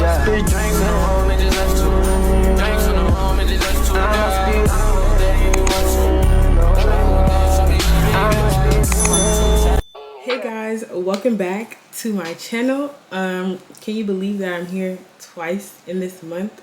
Spit drinks in the home and just us two. Drinks in the home and just us two. Hey guys, welcome back to my channel. Can you believe that I'm here twice in this month?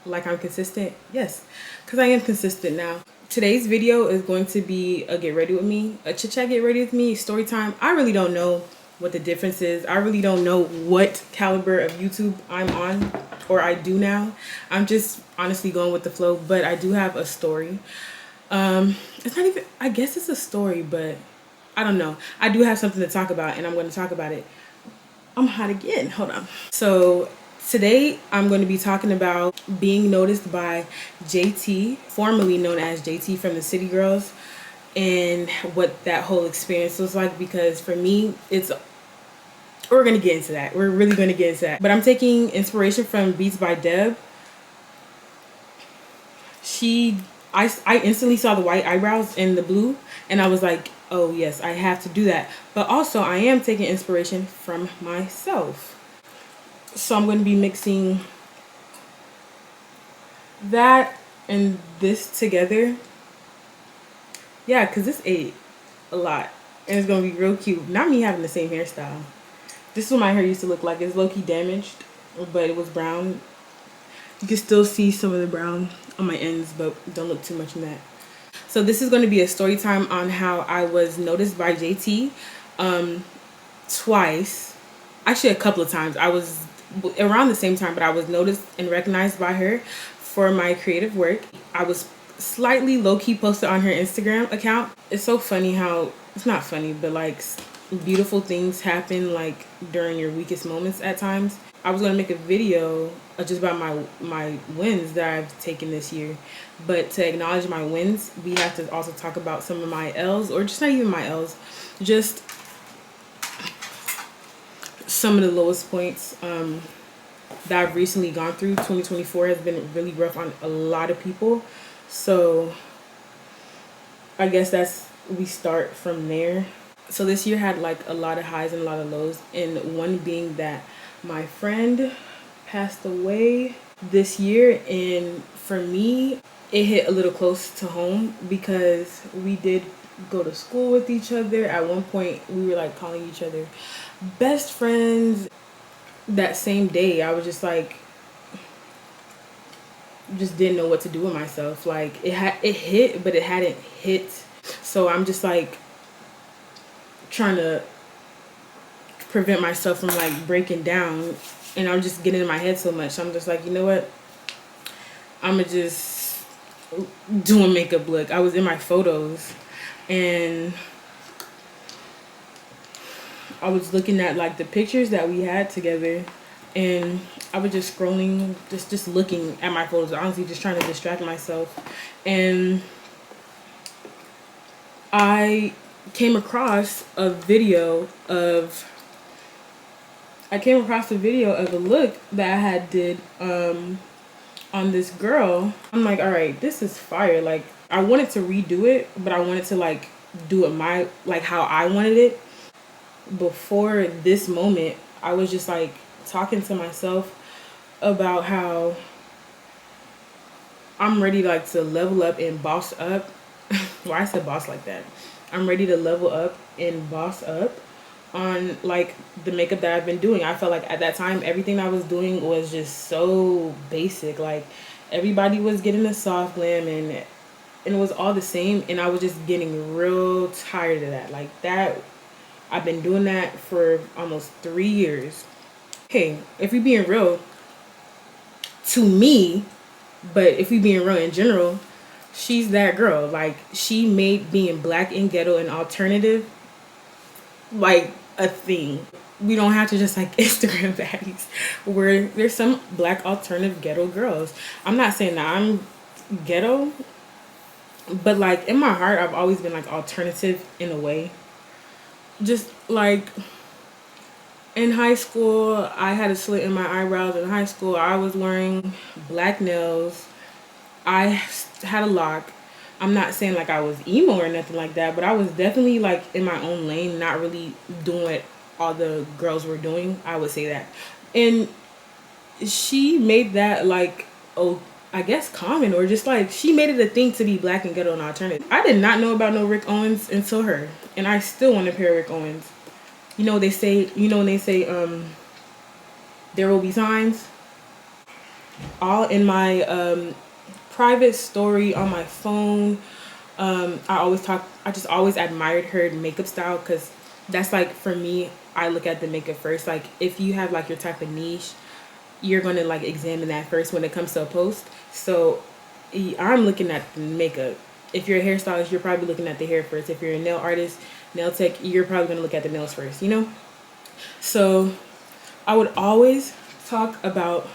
Like I'm consistent? Yes, because I am consistent now. Today's video is going to be a get ready with me, a chit chat get ready with me, story time. I really don't know what the difference is. I really don't know what caliber of YouTube I'm on, or I do now. I'm just honestly going with the flow, but I do have a story. It's not even, I guess it's a story, but I don't know. I do have something to talk about, and I'm going to talk about it. I'm hot again. Hold on. So today I'm going to be talking about being noticed by JT, formerly known as JT from the City Girls, and what that whole experience was like. Because for me, we're going to get into that. We're really going to get into that. But I'm taking inspiration from Beats by Deb. I instantly saw the white eyebrows and the blue, and I was like, oh yes, I have to do that. But also I am taking inspiration from myself. So I'm going to be mixing that and this together. Yeah, because this ate a lot. And it's going to be real cute. Not me having the same hairstyle. This is what my hair used to look like. It's low-key damaged, but it was brown. You can still see some of the brown on my ends, but don't look too much in that. So this is going to be a story time on how I was noticed by JT twice. Actually, a couple of times. I was around the same time, but I was noticed and recognized by her for my creative work. I was slightly low-key posted on her Instagram account. It's so funny how, it's not funny, but like beautiful things happen like during your weakest moments at times. I was going to make a video just about my wins that I've taken this year. But to acknowledge my wins, we have to also talk about some of my L's, or just not even my L's, just some of the lowest points that I've recently gone through. 2024 has been really rough on a lot of people. So I guess we start from there. So this year had like a lot of highs and a lot of lows, and one being that my friend passed away this year, and for me it hit a little close to home because we did go to school with each other. At one point we were like calling each other best friends. That same day I was just like, just didn't know what to do with myself. Like it hit, but it hadn't hit. So I'm just like trying to prevent myself from like breaking down, and I'm just getting in my head so much. So I'm just like, you know what, I'm gonna just do a makeup look. I was in my photos and I was looking at like the pictures that we had together, and I was just scrolling, just looking at my photos, honestly just trying to distract myself. And I came across a video of a look that I had did on this girl. I'm like, all right, this is fire. Like I wanted to redo it, but I wanted to like do it how I wanted it. Before this moment, I was just like talking to myself about how I'm ready like to level up and boss up. Why I said boss like that? I'm ready to level up and boss up on like the makeup that I've been doing. I felt like at that time everything I was doing was just so basic. Like everybody was getting a soft glam, and it was all the same, and I was just getting real tired of that. Like that, I've been doing that for almost 3 years. Hey, if we being real, to me, but if we being real in general, she's that girl. Like she made being black and ghetto and alternative like a thing. We don't have to just like Instagram baddies, where there's some black alternative ghetto girls. I'm not saying that I'm ghetto, but like in my heart I've always been like alternative in a way. Just like in high school, I had a slit in my eyebrows. In high school, I was wearing black nails. I had a lock. I'm not saying like I was emo or nothing like that, but I was definitely like in my own lane, not really doing what all the girls were doing. I would say that. And she made that like, oh, I guess common, or just like she made it a thing to be black and ghetto and alternative. I did not know about no Rick Owens until her, and I still want a pair of Rick Owens. You know they say, there will be signs. All in my private story on my phone. I just always admired her makeup style, because that's like, for me, I look at the makeup first. Like if you have like your type of niche, you're gonna like examine that first when it comes to a post. So I'm looking at the makeup. If you're a hairstylist, you're probably looking at the hair first. If you're a nail artist, nail tech, you're probably gonna look at the nails first, you know? So I would always talk about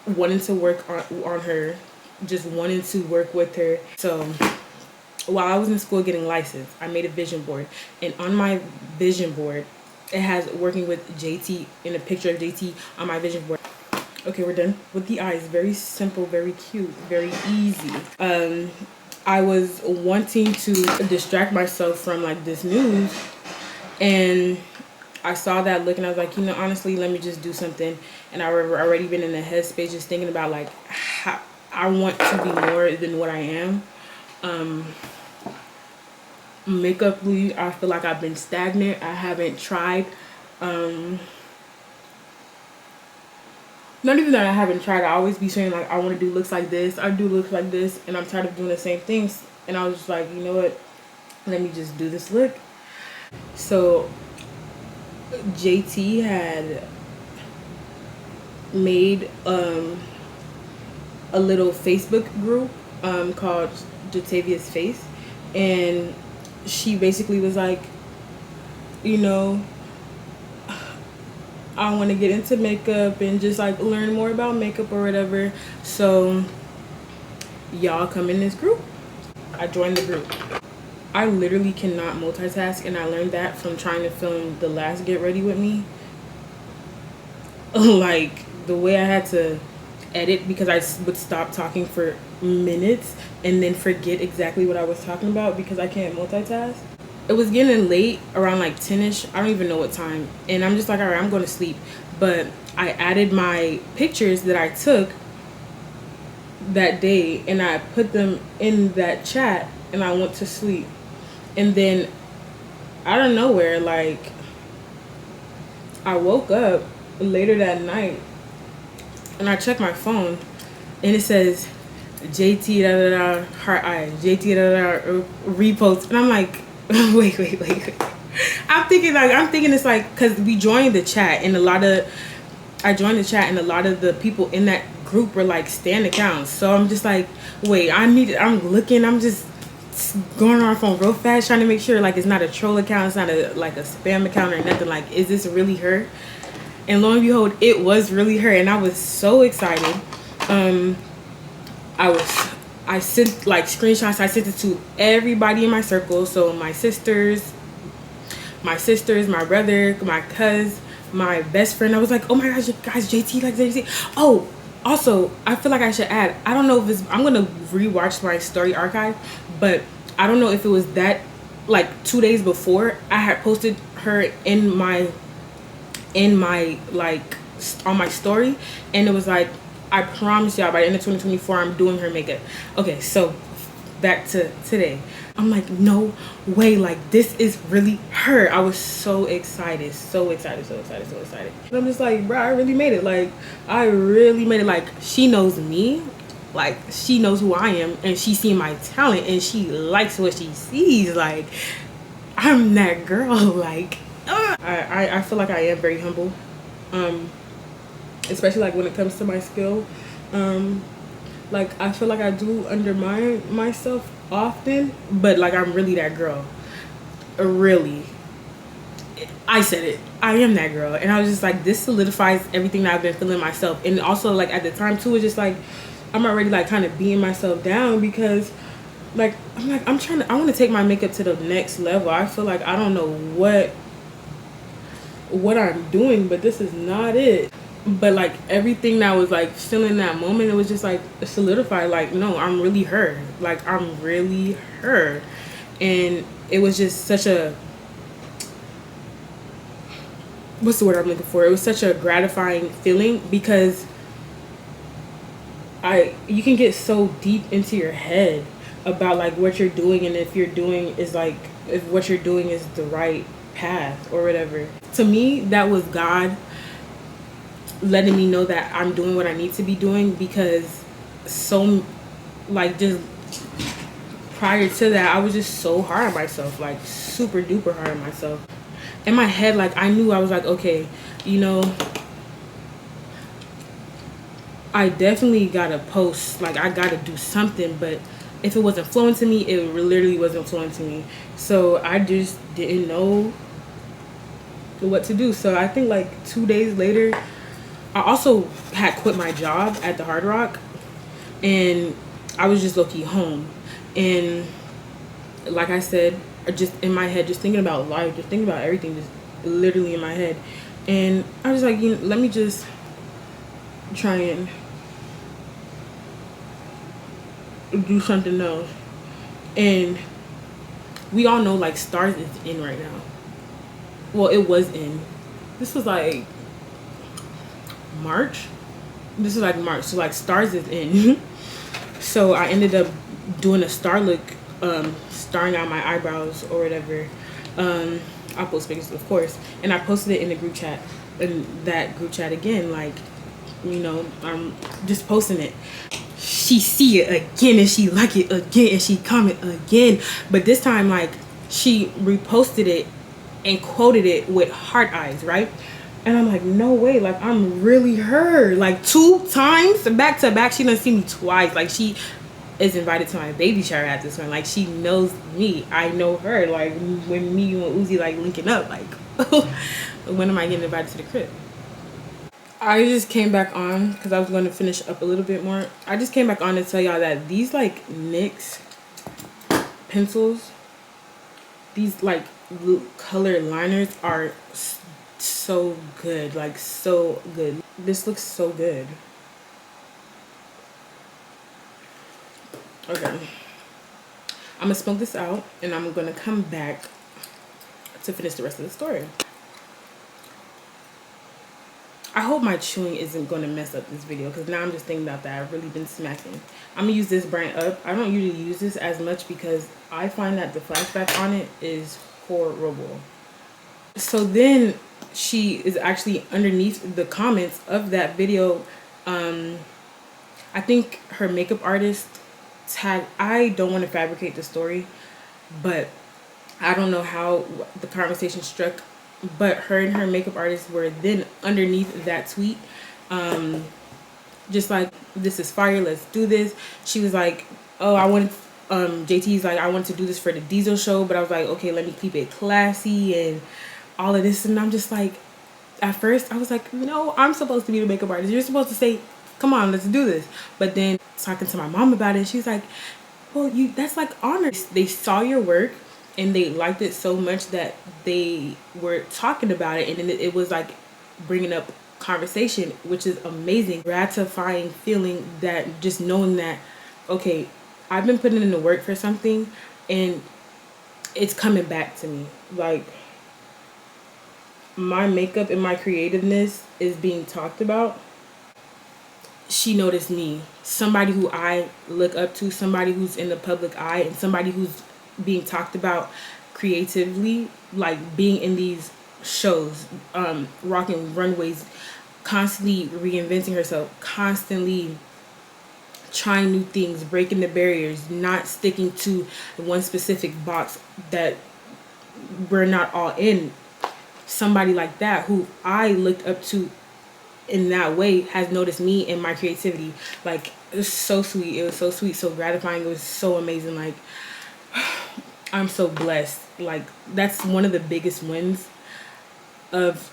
wanting to work on her, just wanting to work with her. So while I was in school getting licensed, I made a vision board, and on my vision board it has working with JT, in a picture of JT on my vision board. Okay, we're done with the eyes. Very simple, very cute, very easy. I was wanting to distract myself from like this news, and I saw that look, and I was like, honestly, let me just do something. And I already been in the headspace just thinking about like how I want to be more than what I am. Makeuply, I feel like I've been stagnant. I haven't tried. Not even that I haven't tried. I always be saying like I want to do looks like this. I do looks like this, and I'm tired of doing the same things. And I was just like, you know what? Let me just do this look. So JT had made a little Facebook group called Jatavia's Face, and she basically was like, I want to get into makeup and just like learn more about makeup or whatever, so y'all come in this group. I joined the group. I literally cannot multitask, and I learned that from trying to film the last Get Ready With Me. Like the way I had to edit, because I would stop talking for minutes and then forget exactly what I was talking about because I can't multitask. It was getting late, around like 10ish. I don't even know what time, and I'm just like, all right, I'm going to sleep. But I added my pictures that I took that day, and I put them in that chat, and I went to sleep. And then out of nowhere, like, I woke up later that night and I checked my phone, and it says JT da da da heart eyes, JT da da da repost, and I'm like, wait. I'm thinking it's like, because we joined the chat, and I joined the chat, and a lot of the people in that group were like stan accounts. So I'm just like, wait, I'm just going on my phone real fast trying to make sure like it's not a troll account, it's not like a spam account or nothing. Like, is this really her? And lo and behold, it was really her, and I was so excited. I sent like screenshots. I sent it to everybody in my circle. So my sisters, my brother, my cousin, my best friend. I was like, oh my gosh, guys, JT like JT. Oh, also, I feel like I should add, I don't know if I'm gonna rewatch my story archive, but I don't know if it was that like 2 days before I had posted her in my like on my story, and it was like, I promise y'all by the end of 2024 I'm doing her makeup. Okay, so back to today. I'm like, no way, like this is really her. I was so excited. And I'm just like, bro, I really made it. Like she knows me, like she knows who I am, and she seen my talent, and she likes what she sees. Like, I'm that girl. Like, I feel like I am very humble, especially like when it comes to my skill. Like, I feel like I do undermine myself often, but like I'm really that girl. Really, I said it, I am that girl. And I was just like, this solidifies everything that I've been feeling myself. And also like at the time too, it's just like I'm already like kind of beating myself down, because like I want to take my makeup to the next level. I feel like I don't know what I'm doing, but this is not it. But like everything that was like still in that moment, it was just like solidified, like, no, I'm really her. Like, I'm really her. And it was just such a what's the word I'm looking for? It was such a gratifying feeling because you can get so deep into your head about like what you're doing, and if what you're doing is the right path or whatever. To me, that was God letting me know that I'm doing what I need to be doing, because so like just prior to that I was just so hard on myself, like super duper hard on myself. In my head, like I knew, I was like, okay, you know, I definitely gotta post, like I gotta do something, but if it wasn't flowing to me, it literally wasn't flowing to me. So I just didn't know what to do. So I think like 2 days later, I also had quit my job at the Hard Rock, and I was just low-key home. And like I said, just in my head, just thinking about life, just thinking about everything, just literally in my head. And I was like, you know, let me just try and do something else. And we all know like Stars is in right now. Well, it was in. This was like March. This is like March. So like Stars is in. So I ended up doing a star look, starring out my eyebrows or whatever. I'll post pictures, of course. And I posted it in the group chat. In that group chat again, like, you know, I'm just posting it. She see it again, and she like it again, and she comment again. But this time, like, she reposted it and quoted it with heart eyes, right? And I'm like, no way, like I'm really her. Like 2 times back to back, she done see me twice. Like she is invited to my baby shower at this one. Like she knows me, I know her. Like when me and Uzi like linking up, like when am I getting invited to the crib? I just came back on because I was going to finish up a little bit more. I just came back on to tell y'all that these like NYX pencils, these like color liners are so good, like so good. This looks so good. Okay, I'm gonna smoke this out and I'm gonna come back to finish the rest of the story. I hope my chewing isn't going to mess up this video, because now I'm just thinking about that. I've really been smacking. I'm going to use this brand Up. I don't usually use this as much because I find that the flashback on it is horrible. So then she is actually underneath the comments of that video. I think her makeup artist tagged, I don't want to fabricate the story, but I don't know how the conversation struck, but her and her makeup artist were then underneath that tweet, just like, this is fire, let's do this. She was like, oh, I wanted, JT's like, I wanted to do this for the Diesel show, but I was like, okay, let me keep it classy and all of this. And I'm just like, at first I was like, no, I'm supposed to be the makeup artist, you're supposed to say, come on, let's do this. But then talking to my mom about it, she's like, well, that's like honor. They saw your work and they liked it so much that they were talking about it, and then it was like bringing up conversation, which is amazing, gratifying feeling, that just knowing that, okay, I've been putting in the work for something and it's coming back to me. Like my makeup and my creativeness is being talked about. She noticed me, somebody who I look up to, somebody who's in the public eye, and somebody who's being talked about creatively, like being in these shows, rocking runways, constantly reinventing herself, constantly trying new things, breaking the barriers, not sticking to one specific box that we're not all in. Somebody like that who I looked up to in that way has noticed me and my creativity. Like, it was so sweet. It was so sweet, so gratifying. It was so amazing. Like, I'm so blessed. Like, that's one of the biggest wins of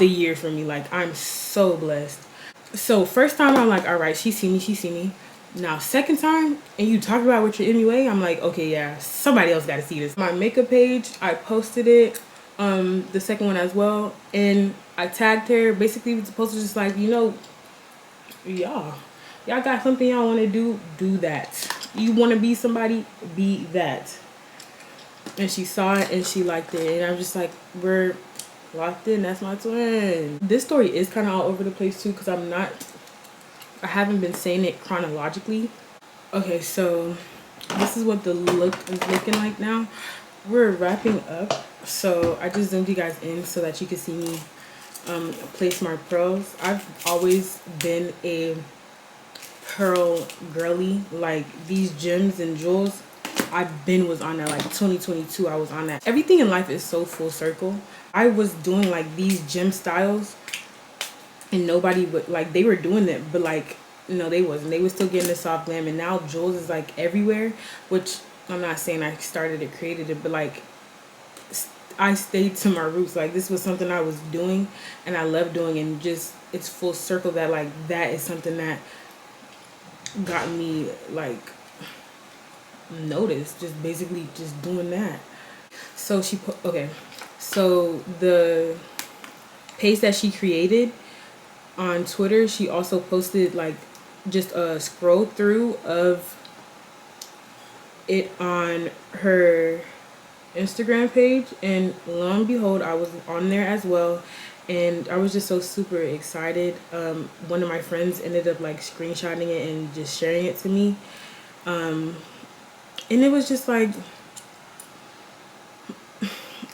the year for me. Like, I'm so blessed. So first time I'm like, all right, she see me. Now second time, and you talk about what you're anyway, I'm like, okay, yeah, somebody else got to see this. My makeup page, I posted it, the second one as well, and I tagged her. Basically, the post was just like, you know, y'all got something y'all want to do that. You want to be somebody, be that. And she saw it and she liked it, and I'm just like, we're Locked in, that's my twin. This story is kind of all over the place too, because I haven't been saying it chronologically. Okay, so this is what the look is looking like now. We're wrapping up, so I just zoomed you guys in so that you can see me place my pearls. I've always been a pearl girly. Like these gems and jewels, was on that. Like 2022 I was on that. Everything in life is so full circle. I was doing like these gem styles and nobody would, like, they were doing it, but like no, they wasn't. They were still getting the soft glam, and now jewels is like everywhere, which I'm not saying I started it, created it, but like I stayed to my roots. Like this was something I was doing and I love doing, and just it's full circle that like that is something that got me like noticed, just basically just doing that. So she put, okay, so the page that she created on Twitter, she also posted like just a scroll through of it on her Instagram page, and lo and behold, I was on there as well, and I was just so super excited. One of my friends ended up like screenshotting it and just sharing it to me, and it was just like,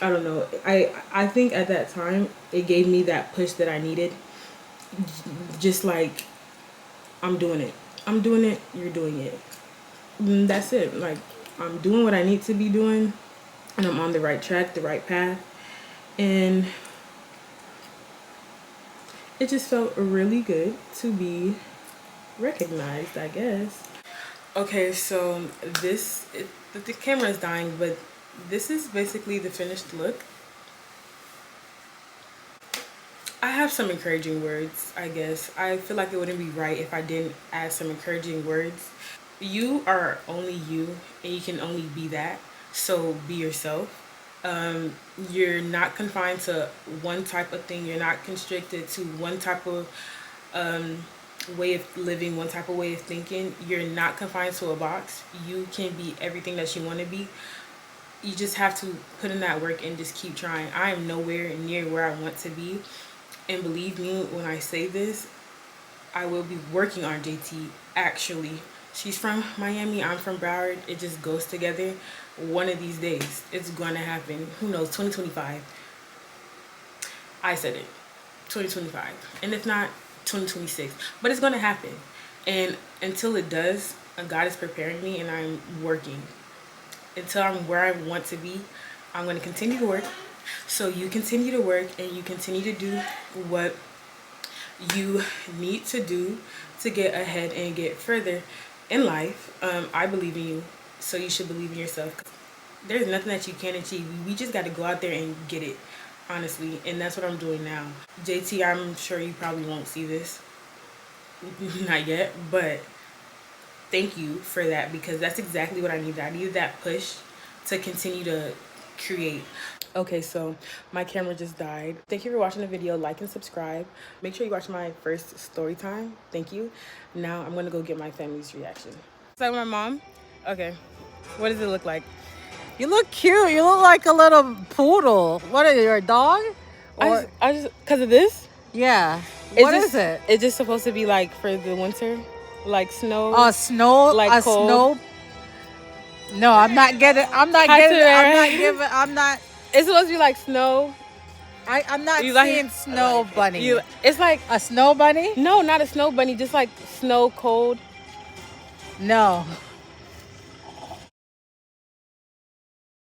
I don't know, I think at that time it gave me that push that I needed. Just like, I'm doing it, you're doing it, and that's it. Like I'm doing what I need to be doing, and I'm on the right track, the right path, and it just felt really good to be recognized, I guess. Okay, so the camera is dying, but this is basically the finished look. I have some encouraging words, I guess. I feel like it wouldn't be right if I didn't add some encouraging words. You are only you, and you can only be that. So be yourself. You're not confined to one type of thing. You're not constricted to one type of way of living, one type of way of thinking. You're not confined to a box. You can be everything that you want to be. You just have to put in that work and just keep trying. I am nowhere near where I want to be. And believe me when I say this, I will be working on JT. Actually, she's from Miami, I'm from Broward. It just goes together. One of these days, it's going to happen. Who knows, 2025. I said it, 2025. And if not, 2026. But it's going to happen. And until it does, God is preparing me, and I'm working. Until I'm where I want to be, I'm going to continue to work. So you continue to work, and you continue to do what you need to do to get ahead and get further in life. I believe in you, so you should believe in yourself. There's nothing that you can't achieve. We just got to go out there and get it, honestly, and that's what I'm doing now. JT, I'm sure you probably won't see this, not yet, but thank you for that, because that's exactly what I needed. I needed that push to continue to create. Okay, so my camera just died. Thank you for watching the video. Like and subscribe. Make sure you watch my first story time. Thank you. Now I'm gonna go get my family's reaction. Is that my mom? Okay. What does it look like? You look cute. You look like a little poodle. What are you, a dog? Or I just because of this. yeah. It's What just, is it? It's just supposed to be like for the winter, like snow. Snow. Like a cold. snow. No, I'm not getting. I'm not Hi, getting. I'm not Sarah. giving. I'm not. It's supposed to be like snow. I'm not You seeing like- snow bunny. It's like A snow bunny? no, not a snow bunny, just like snow cold. No.